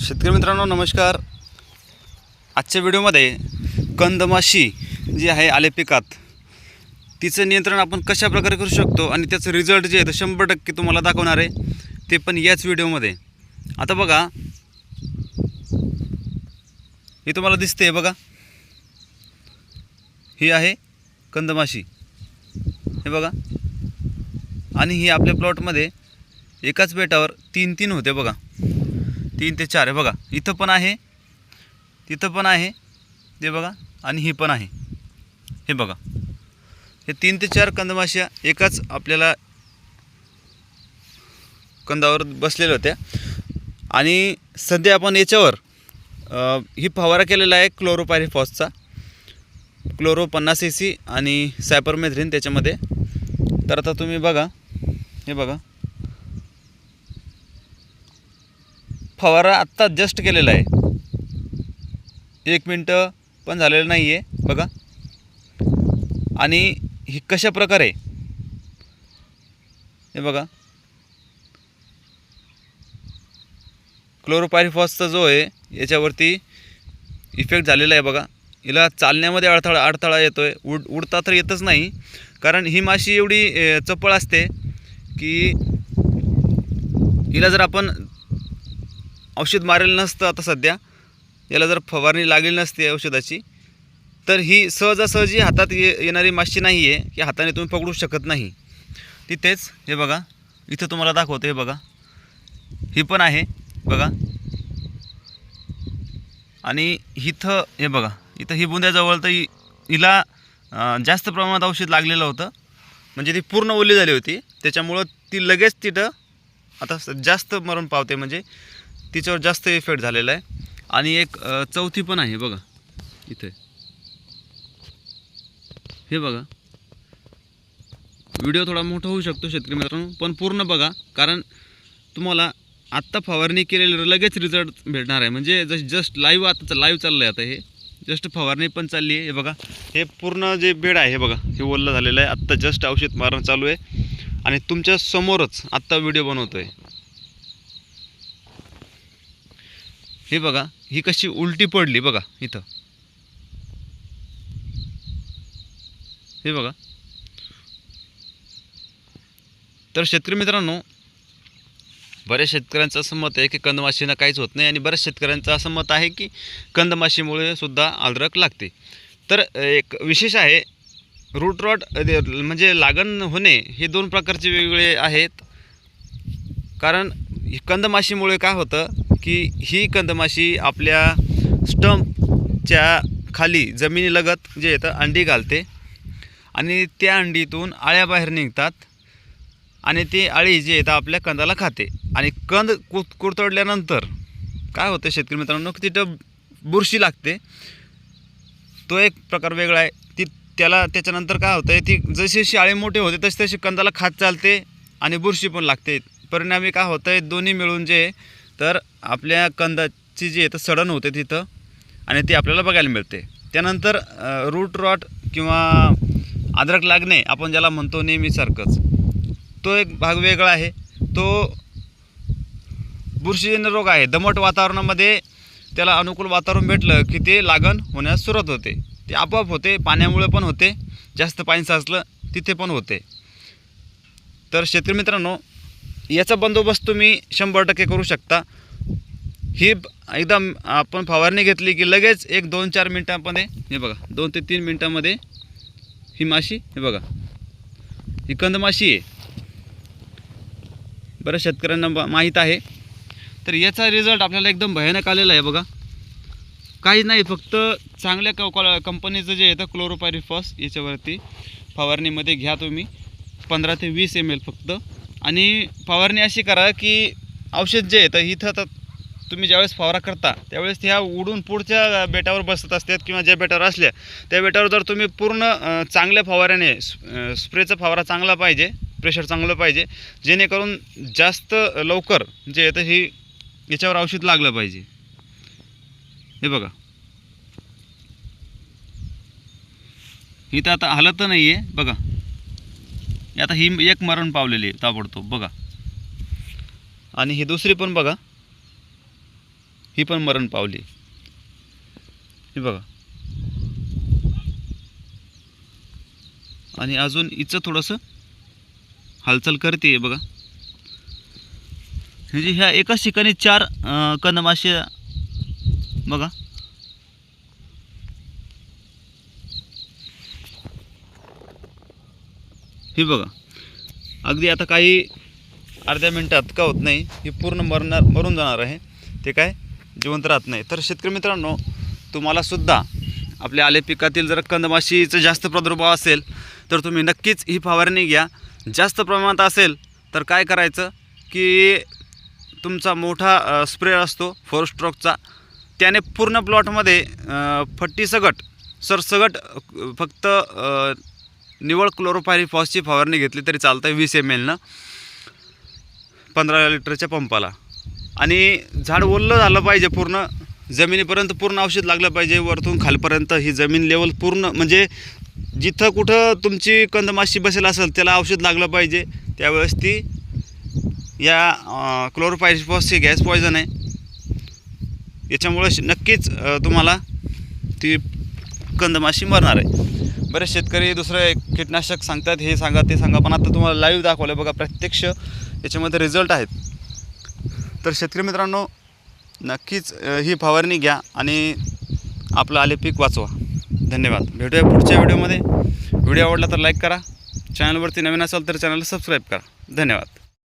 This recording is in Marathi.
शेतकरी मित्रांनो नमस्कार। आजच्या व्हिडिओमध्ये कंदमाशी जी आहे आले पिकात तिचं नियंत्रण आपण कशा प्रकारे करू शकतो आणि त्याचं रिझल्ट जे आहे ते 100% तुम्हाला दाखवणार आहे, ते पण याच व्हिडिओमध्ये। आता बघा, हे तुम्हाला दिसते बघा, ही आहे कंदमाशी, हे बघा। आणि ही आपल्या प्लॉटमध्ये एकाच बेटावर तीन होते बघा, 3 ते 4 आहे बघा। इथं पण आहे, तिथं पण आहे, ते बघा, आणि ही पण आहे, हे बघा। हे 3 ते 4 कंदमाश्या एकाच आपल्याला कंदावर बसलेल्या होत्या। आणि सध्या आपण याच्यावर ही फवारा केलेला आहे क्लोरोपायरिफॉसचा, क्लोरो 50 cc आणि सायपरमेथ्रिन त्याच्यामध्ये। तर आता तुम्ही बघा, हे बघा, फवारा आत्ता जस्ट केलेला आहे, 1 मिनटं पण झालेलं नाही आहे बघा। आणि ही कशा प्रकारे, हे बघा, क्लोरोपायरिफॉसचा जो आहे याच्यावरती इफेक्ट झालेला आहे बघा। हिला चालण्यामध्ये अडथळा येतो आहे, उडता तर येतच नाही, कारण ही माशी एवढी चपळ असते की हिला जर आपण औषध मारेल नसतं, आता सध्या याला जर फवारणी लागली नसते औषधाची, तर ही सहजासहजी हातात येणारी माशी नाही आहे की हाताने तुम्ही पकडू शकत नाही। तिथेच हे बघा, इथं तुम्हाला दाखवतो, हे बघा, ही पण आहे बघा। आणि इथं हे बघा, इथं ही बुंद्याजवळ तर हिला जास्त प्रमाणात औषध लागलेलं होतं, म्हणजे ती पूर्ण ओली झाली होती, त्याच्यामुळं ती लगेच तिथं आता जास्त मरण पावते, म्हणजे तिच्यावर जास्त इफेक्ट झालेला आहे। आणि एक चौथी पण आहे बघा इथे, हे बघा। व्हिडिओ थोडा मोठा होऊ शकतो शेतकरी मित्रांनो, पण पूर्ण बघा, कारण तुम्हाला आत्ता फवारणी केलेलं लगेच रिझल्ट भेटणार आहे। म्हणजे जस्ट लाईव्ह आता लाईव्ह चाललं आहे, आता हे जस्ट फवारणी पण चालली आहे, हे बघा। हे पूर्ण जे बेड आहे, हे बघा, हे ओलं झालेलं आहे, आत्ता जस्ट औषध मारणं चालू आहे आणि तुमच्या समोरच आत्ता व्हिडिओ बनवतो आहे। हे बघा, ही कशी उलटी पडली बघा इथं, हे बघा। तर शेतकरी मित्रांनो, बऱ्याच शेतकऱ्यांचं असं मत आहे की कंदमाशीनं काहीच होत नाही, आणि बऱ्याच शेतकऱ्यांचं असं मत आहे की कंदमाशीमुळे सुद्धा अद्रक लागते। तर एक विशेष आहे, रूट रॉट म्हणजे लागण होणे हे 2 प्रकारचे वेगवेगळे आहेत। कारण कंदमाशीमुळे काय होतं की ही कंदमाशी आपल्या स्टंपच्या खाली जमिनीलगत जे येतं अंडी घालते, आणि त्या अंडीतून आळ्या बाहेर निघतात, आणि ती आळी जी येतं आपल्या कंदाला खाते। आणि कंद कुरतडल्यानंतर काय होतं शेतकरी मित्रांनो, की तिथं बुरशी लागते, तो एक प्रकार वेगळा आहे। त्याच्यानंतर काय होतं, ती जशी जशी आळी मोठी होते तशी तशी कंदाला खात चालते आणि बुरशी पण लागते। परिणामी काय होतं आहे, दोन्ही मिळून जे तर आपल्या कंदाची जी आहे तर सडण होते तिथं, आणि ती आपल्याला बघायला मिळते। त्यानंतर रूट रॉट किंवा अद्रक लागणे आपण ज्याला म्हणतो नेहमीसारखंच, तो एक भाग वेगळा आहे। तो बुरशीजन्य रोग आहे। दमट वातावरणामध्ये त्याला अनुकूल वातावरण भेटलं की ते लागण होण्यास सुरुवात होते, ते आपोआप होते, पाण्यामुळे पण होते, जास्त पाणी साचलं तिथे पण होते। तर शेतकरी मित्रांनो, याचा बंदोबस्त तुम्ही 100% करू शकता। ही एकदम आपण फवारणी घेतली की लगेच 1-2-4 मिनटांमध्ये, हे बघा, 2 ते 3 मिनटांमध्ये ही माशी, हे बघा, ही कंदमाशी आहे, बऱ्याच शेतकऱ्यांना माहीत आहे। तर याचा रिझल्ट आपल्याला एकदम भयानक आलेला आहे बघा। काही नाही, फक्त चांगल्या कंपनीचं जे येतं क्लोरोपायरिफॉस, याच्यावरती फवारणीमध्ये घ्या तुम्ही 15 ते 20 ml फक्त। आणि फवारणी अशी करा की औषध जे येतं इथं, आता तुम्ही ज्यावेळेस फवारा करता त्यावेळेस ह्या उडून पुढच्या बेटावर बसत असतात, किंवा ज्या बेटावर असल्या त्या बेटावर जर तुम्ही पूर्ण चांगल्या फवाऱ्याने स्प्रेचा फवारा चांगला पाहिजे, प्रेशर चांगलं पाहिजे, जेणेकरून जास्त लवकर जे येतं ही याच्यावर औषध लागलं पाहिजे। हे बघा, ही तर आता हलत नाही आहे बघा, आता ही एक मरण पावलेली आहे ताबडतोब बघा। आणि ही दुसरी पण बघा, ही पण मरण पावली. हे बघा. आणि अजून हिचं थोडंसं हालचाल करते बघा. म्हणजे ह्या एकाच ठिकाणी 4 कंदमाशी बघा. ही बघा, अगदी आता काही अर्ध्या मिनटात का होत नाही, ही पूर्ण मरून जाणार आहे. ते काय जिवंत राहत नाही. तर शेतकरी मित्रांनो, तुम्हालासुद्धा आपल्या आले पिकातील जर कंदमाशीचं जास्त प्रादुर्भाव असेल तर तुम्ही नक्कीच ही फवारणी घ्या. जास्त प्रमाणात असेल तर काय करायचं की तुमचा मोठा स्प्रे असतो 4 स्ट्रोकचा, त्याने पूर्ण प्लॉटमध्ये फट्टीसकट सरसकट फक्त निव्वळ क्लोरोपायरीफॉसची फवारणी घेतली तरी चालतं 20 ml 15 लिटरच्या पंपाला. आणि झाड ओलं झालं पाहिजे, पूर्ण जमिनीपर्यंत पूर्ण औषध लागलं पाहिजे, वरतून खालपर्यंत ही जमीन लेवल पूर्ण, म्हणजे जिथं कुठं तुमची कंदमाशी बसेल असेल त्याला औषध लागलं पाहिजे. त्यावेळेस ती या क्लोरोपायरीफॉस ही गॅस पॉयझन आहे, याच्यामुळे नक्कीच तुम्हाला ती कंदमाशी मरणार आहे. बरेच शेतकरी दुसरं कीटनाशक सांगतात, हे सांगा ते सांगा, पण आता तुम्हाला लाईव्ह दाखवलं बघा, प्रत्यक्ष याच्यामध्ये रिझल्ट आहेत. तर शेतकरी मित्रांनो, नक्कीच ही फवारणी घ्या आणि आपलं आले पीक वाचवा. धन्यवाद. भेटूया पुढच्या व्हिडिओमध्ये. व्हिडिओ आवडला तर लाईक करा, चॅनलवरती नवीन असाल तर चॅनलला सबस्क्राईब करा. धन्यवाद.